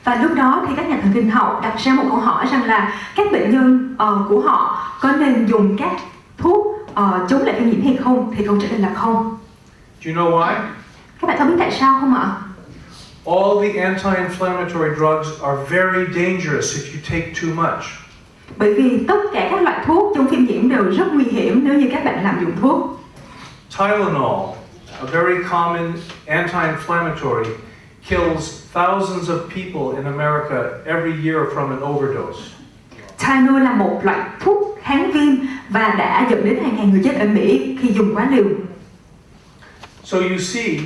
Và lúc đó thì các nhà thần kinh học đặt ra một câu hỏi rằng là các bệnh nhân của họ có nên dùng các thuốc chống lại viêm nhiễm hay không, thì câu trả lời là không. Do you know why? Các bạn có biết tại sao không ạ? All the anti-inflammatory drugs are very dangerous if you take too much. Bởi vì tất cả các loại thuốc chống viêm nhiễm đều rất nguy hiểm nếu như các bạn lạm dụng thuốc. Tylenol, a very common anti-inflammatory, kills thousands of people in America every year from an overdose. Tylenol là một loại thuốc kháng viêm và đã dẫn đến hàng ngàn người chết ở Mỹ khi dùng quá liều. So you see,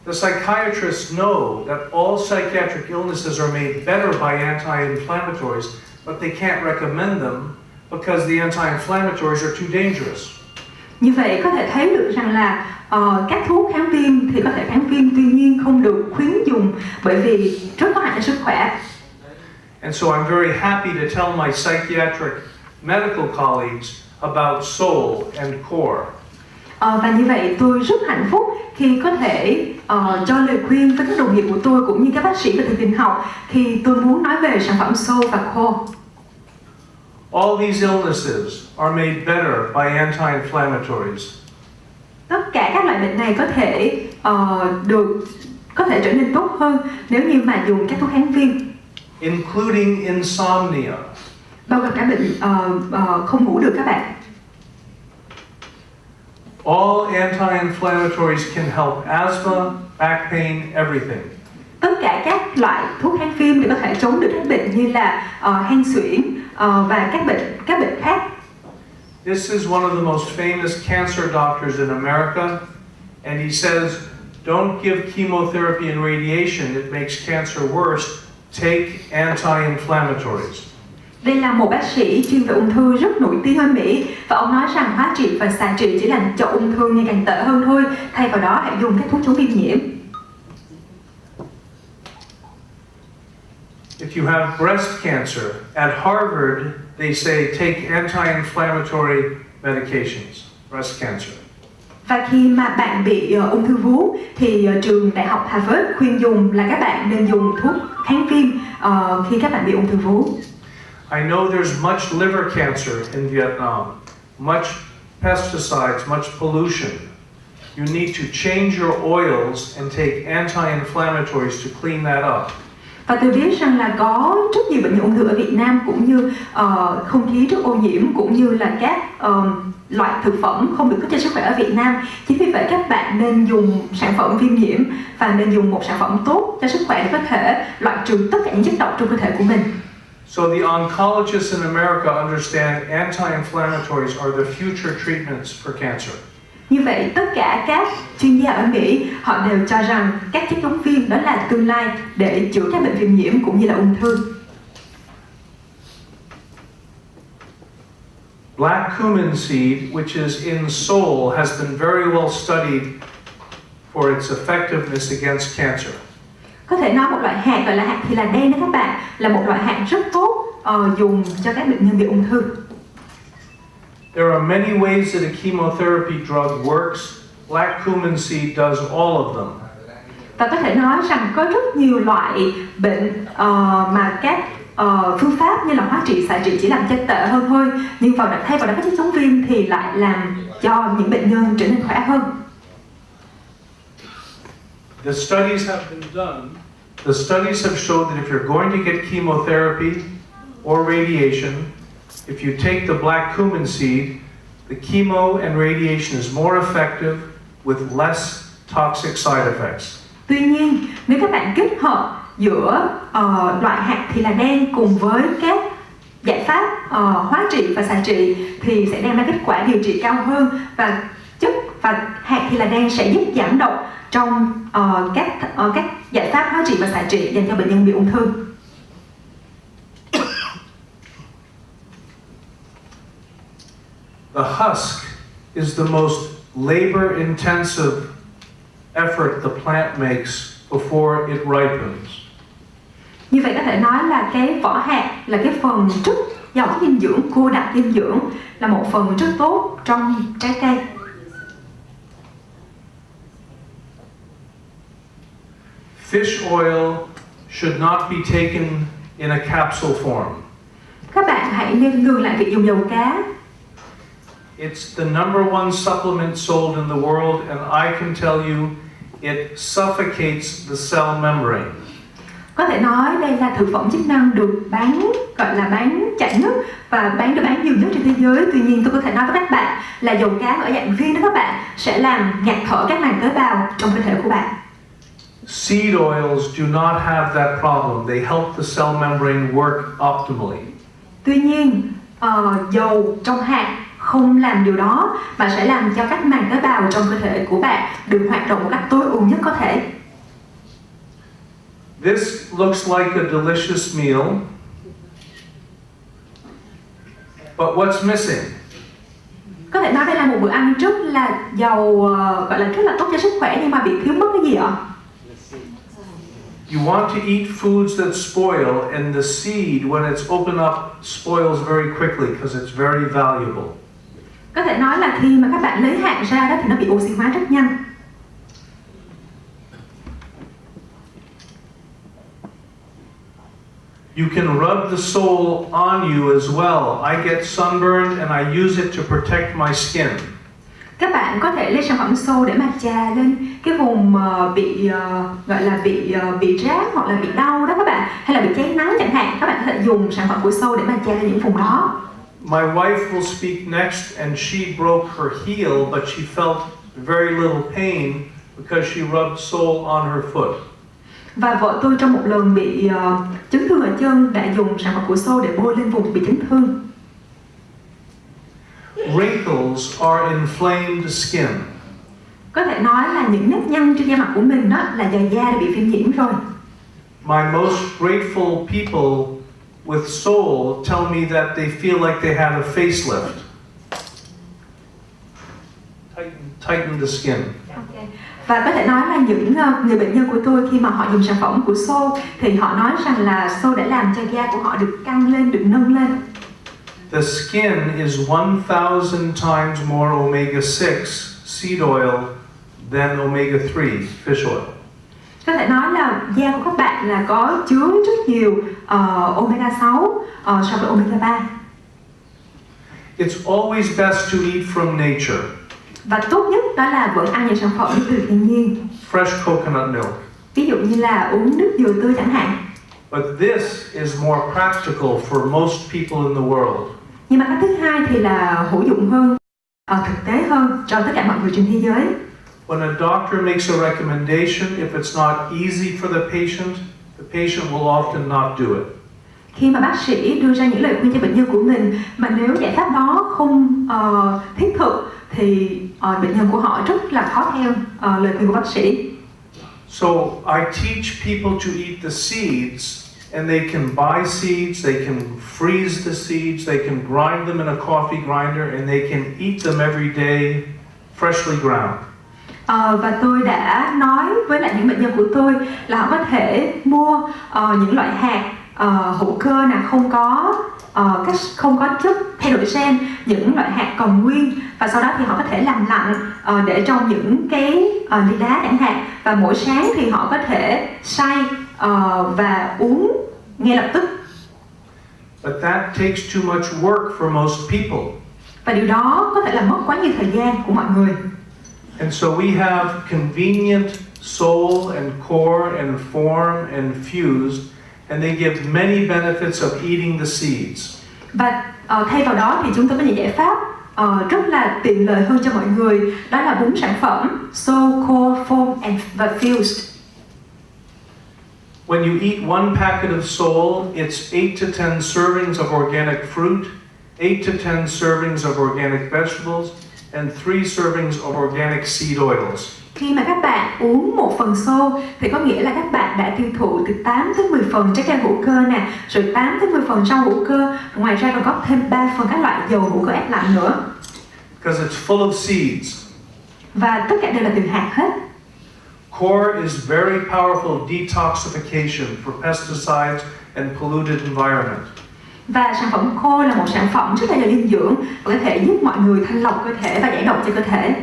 the psychiatrists know that all psychiatric illnesses are made better by anti-inflammatories, but they can't recommend them because the anti-inflammatories are too dangerous. Như vậy có thể thấy được rằng là các thuốc kháng viêm thì có thể kháng viêm, tuy nhiên không được khuyến dùng bởi vì rất có hại cho sức khỏe. And so I'm very happy to tell my psychiatric medical colleagues about soul and core. Và như vậy tôi rất hạnh phúc khi có thể cho lời khuyên với các đồng nghiệp của tôi cũng như các bác sĩ về thần kinh học khi tôi muốn nói về sản phẩm soul và core. All these illnesses are made better by anti-inflammatories. Tất cả các loại bệnh này có thể trở nên tốt hơn nếu như mà dùng các thuốc kháng viêm, including insomnia. bao gồm cả bệnh không ngủ được các bạn. All anti-inflammatories can help asthma, back pain, everything. Tất cả các loại thuốc kháng viêm thì có thể chống được các bệnh như là hen suyễn và các bệnh khác. This is one of the most famous cancer doctors in America, and he says, don't give chemotherapy and radiation, it makes cancer worse. Take anti-inflammatories. Đây là một bác sĩ chuyên về ung thư rất nổi tiếng ở Mỹ và ông nói rằng hóa trị và xạ trị chỉ làm cho ung thư ngày càng tệ hơn thôi. Thay vào đó hãy dùng các thuốc chống viêm nhiễm. If you have breast cancer, at Harvard they say take anti-inflammatory medications, breast cancer. Và khi mà bạn bị ung thư vú thì trường đại học Harvard khuyên dùng là các bạn nên dùng thuốc kháng viêm khi các bạn bị ung thư vú. I know there's much liver cancer in Vietnam, much pesticides, much pollution. You need to change your oils and take anti-inflammatories to clean that up. Và tôi biết rằng là có rất nhiều bệnh nhân ung thư ở Việt Nam cũng như không khí rất ô nhiễm cũng như là các loại thực phẩm không được tốt cho sức khỏe ở Việt Nam. Chính vì vậy các bạn nên dùng sản phẩm viêm nhiễm và nên dùng một sản phẩm tốt cho sức khỏe để có thể loại trừ tất cả những chất độc trong cơ thể của mình. So the oncologists in America understand anti-inflammatories are the future treatments for cancer. Như vậy tất cả các chuyên gia ở Mỹ họ đều cho rằng các chất chống viêm đó là tương lai để chữa các bệnh viêm nhiễm cũng như là ung thư. Black cumin seed, which is in Seoul, has been very well studied for its effectiveness against cancer. Có thể nói một loại hạt gọi là hạt thì là đen đó các bạn, là một loại hạt rất tốt dùng cho các bệnh nhân bị ung thư. There are many ways that a chemotherapy drug works. Black cumin seed does all of them. Và có thể nói rằng có rất nhiều loại bệnh mà các phương pháp như là hóa trị, xạ trị chỉ làm cho tệ hơn thôi, nhưng thay vào đó các chất chống viêm thì lại làm cho những bệnh nhân trở nên khỏe hơn. The studies have been done. The studies have showed that if you're going to get chemotherapy or radiation, if you take the black cumin seed, the chemo and radiation is more effective with less toxic side effects. Tuy nhiên, nếu các bạn kết hợp giữa loại hạt thì là đen cùng với các giải pháp hóa trị và xạ trị thì sẽ đem lại kết quả điều trị cao hơn và chất Và hạt thì là đang sẽ giúp giảm độc trong các giải pháp hóa trị và xạ trị dành cho bệnh nhân bị ung thư. The husk is the most labor-intensive effort the plant makes before it ripens. Như vậy có thể nói là cái vỏ hạt là cái phần rất giàu dinh dưỡng, cô đặc dinh dưỡng, là một phần rất tốt trong trái cây. Fish oil should not be taken in a capsule form. Các bạn hãy nên ngừng lại việc dùng dầu cá. It's the number one supplement sold in the world, and I can tell you it suffocates the cell membrane. Có thể nói đây là thực phẩm chức năng được bán, gọi là bán chạy nhất và được bán nhiều nhất trên thế giới. Tuy nhiên tôi có thể nói với các bạn là dầu cá ở dạng viên đó các bạn sẽ làm ngạt thở các màng tế bào trong cơ thể của bạn. Seed oils do not have that problem. They help the cell membrane work optimally. Tuy nhiên, dầu trong hạt không làm điều đó mà sẽ làm cho các màng tế bào trong cơ thể của bạn được hoạt động một cách tối ưu nhất có thể. This looks like a delicious meal, but what's missing? Có thể nói đây là một bữa ăn rất là giàu, gọi là rất là tốt cho sức khỏe, nhưng mà bị thiếu mất cái gì ạ? You want to eat foods that spoil, and the seed, when it's opened up, spoils very quickly because it's very valuable. Có thể nói là khi mà các bạn lấy hạt ra đó thì nó bị oxy hóa rất nhanh. You can rub the soul on you as well. I get sunburned and I use it to protect my skin. Các bạn có thể lấy sản phẩm xô để mà chà lên cái vùng bị gọi là bị rát hoặc là bị đau đó các bạn, hay là bị cháy nắng chẳng hạn. Các bạn có thể dùng sản phẩm của xô để mà chà lên những vùng đó. My wife will speak next, and she broke her heel, but she felt very little pain because she rubbed soul on her foot. Và vợ tôi trong một lần bị chấn thương ở chân đã dùng sản phẩm của xô để bôi lên vùng bị chấn thương. Wrinkles are inflamed skin. Có thể nói là những nếp nhăn trên da mặt của mình đó là do da đã bị viêm nhiễm rồi. My most grateful people with soul tell me that they feel like they had a facelift. Tighten the skin. Okay. Và có thể nói là những người bệnh nhân của tôi khi mà họ dùng sản phẩm của xô thì họ nói rằng là xô đã làm cho da của họ được căng lên, được nâng lên. The skin is 1,000 times more omega-6 seed oil than omega-3 fish oil. Có thể nói là da của các bạn là có chứa rất nhiều omega 6 so với omega 3. It's always best to eat from nature. Và tốt nhất đó là vẫn ăn những sản phẩm từ thiên nhiên. Fresh coconut milk. Ví dụ như là uống nước dừa tươi chẳng hạn. But this is more practical for most people in the world. Nhưng mà cái thứ hai thì là hữu dụng hơn, thực tế hơn cho tất cả mọi người trên thế giới. When a doctor makes a recommendation, if it's not easy for the patient will often not do it. Khi mà bác sĩ đưa ra những lời khuyên cho bệnh nhân của mình mà nếu giải pháp đó không thiết thực thì bệnh nhân của họ rất là khó theo lời khuyên của bác sĩ. So I teach people to eat the seeds, and they can buy seeds, they can freeze the seeds, they can grind them in a coffee grinder, and they can eat them every day freshly ground. Và tôi đã nói với lại những bệnh nhân của tôi là họ có thể mua những loại hạt hữu cơ nào không có chất thay đổi gen, những loại hạt còn nguyên, và sau đó thì họ có thể làm lạnh để trong những cái ly đá chẳng hạn, và mỗi sáng thì họ có thể xay và uống ngay lập tức. But that takes too much work for most people. Và điều đó có thể làm mất quá nhiều thời gian của mọi người. And so we have convenient soul and core and form and fused, and they give many benefits of eating the seeds. Và thay vào đó thì chúng tôi có những giải pháp rất là tiện lợi hơn cho mọi người, đó là 4 sản phẩm Soul, Core, Form và Fused. When you eat one packet of soul, it's 8 to 10 servings of organic fruit, 8 to 10 servings of organic vegetables, and 3 servings of organic seed oils. Khi mà các bạn uống 1 phần xô thì có nghĩa là các bạn đã tiêu thụ từ 8 tới 10 phần trái cây hữu cơ nè, rồi 8 tới 10 phần rau hữu cơ, ngoài ra còn có thêm 3 phần các loại dầu hữu cơ ép lạnh nữa. Because it's full of seeds. Và tất cả đều là từ hạt hết. Core is very powerful detoxification for pesticides and polluted environment. Và sản phẩm khô là một sản phẩm rất là giàu dinh dưỡng và có thể giúp mọi người thanh lọc cơ thể và giải độc cho cơ thể.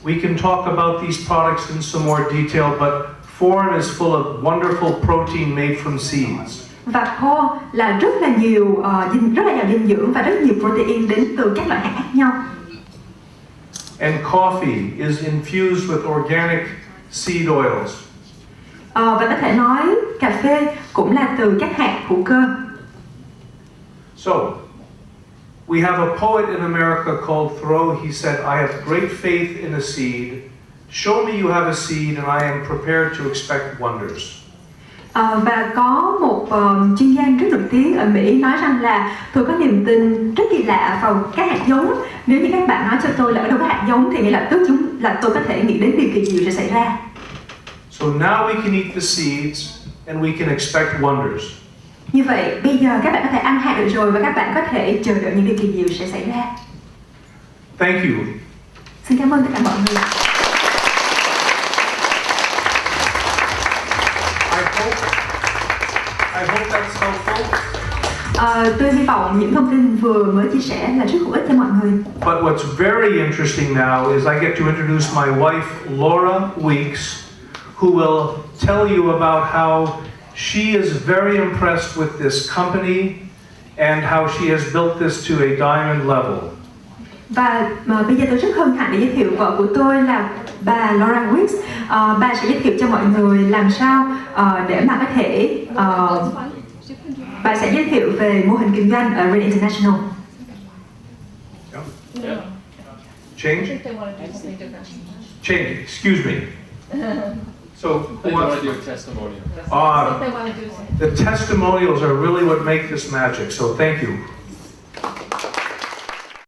We can talk about these products in some more detail, but Form is full of wonderful protein made from seeds. Và khô là rất là giàu dinh dưỡng và rất nhiều protein đến từ các loại hạt khác nhau. And coffee is infused with organic seed oils. Và có thể nói cà phê cũng là từ các hạt hữu cơ. So, we have a poet in America called Thoreau. He said, I have great faith in a seed. Show me you have a seed and I am prepared to expect wonders. Và có một chuyên gia rất nổi tiếng ở Mỹ nói rằng là tôi có niềm tin rất kỳ lạ vào các hạt giống. Nếu như các bạn nói cho tôi là ở đâu có hạt giống thì ngay lập tức tôi có thể nghĩ đến điều kỳ diệu sẽ xảy ra. So now we can eat the seeds and we can expect wonders. Như vậy bây giờ các bạn có thể ăn hạt được rồi và các bạn có thể chờ đợi những điều kỳ diệu sẽ xảy ra. Thank you. Xin cảm ơn tất cả mọi người. I hope that's helpful. Tôi hy vọng những thông tin vừa mới chia sẻ là rất hữu ích cho mọi người. But what's very interesting now is I get to introduce my wife, Laura Weeks, who will tell you about how she is very impressed with this company and how she has built this to a diamond level. Và bây giờ tôi rất hân hạnh để giới thiệu vợ của tôi là bà Laura Weeks. Bà sẽ giới thiệu cho mọi người làm sao để mà có thể bà sẽ giới thiệu về mô hình kinh doanh ở Red International. Change? Change, excuse me. So, They want to do a testimonial. the testimonials are really what make this magic, so thank you.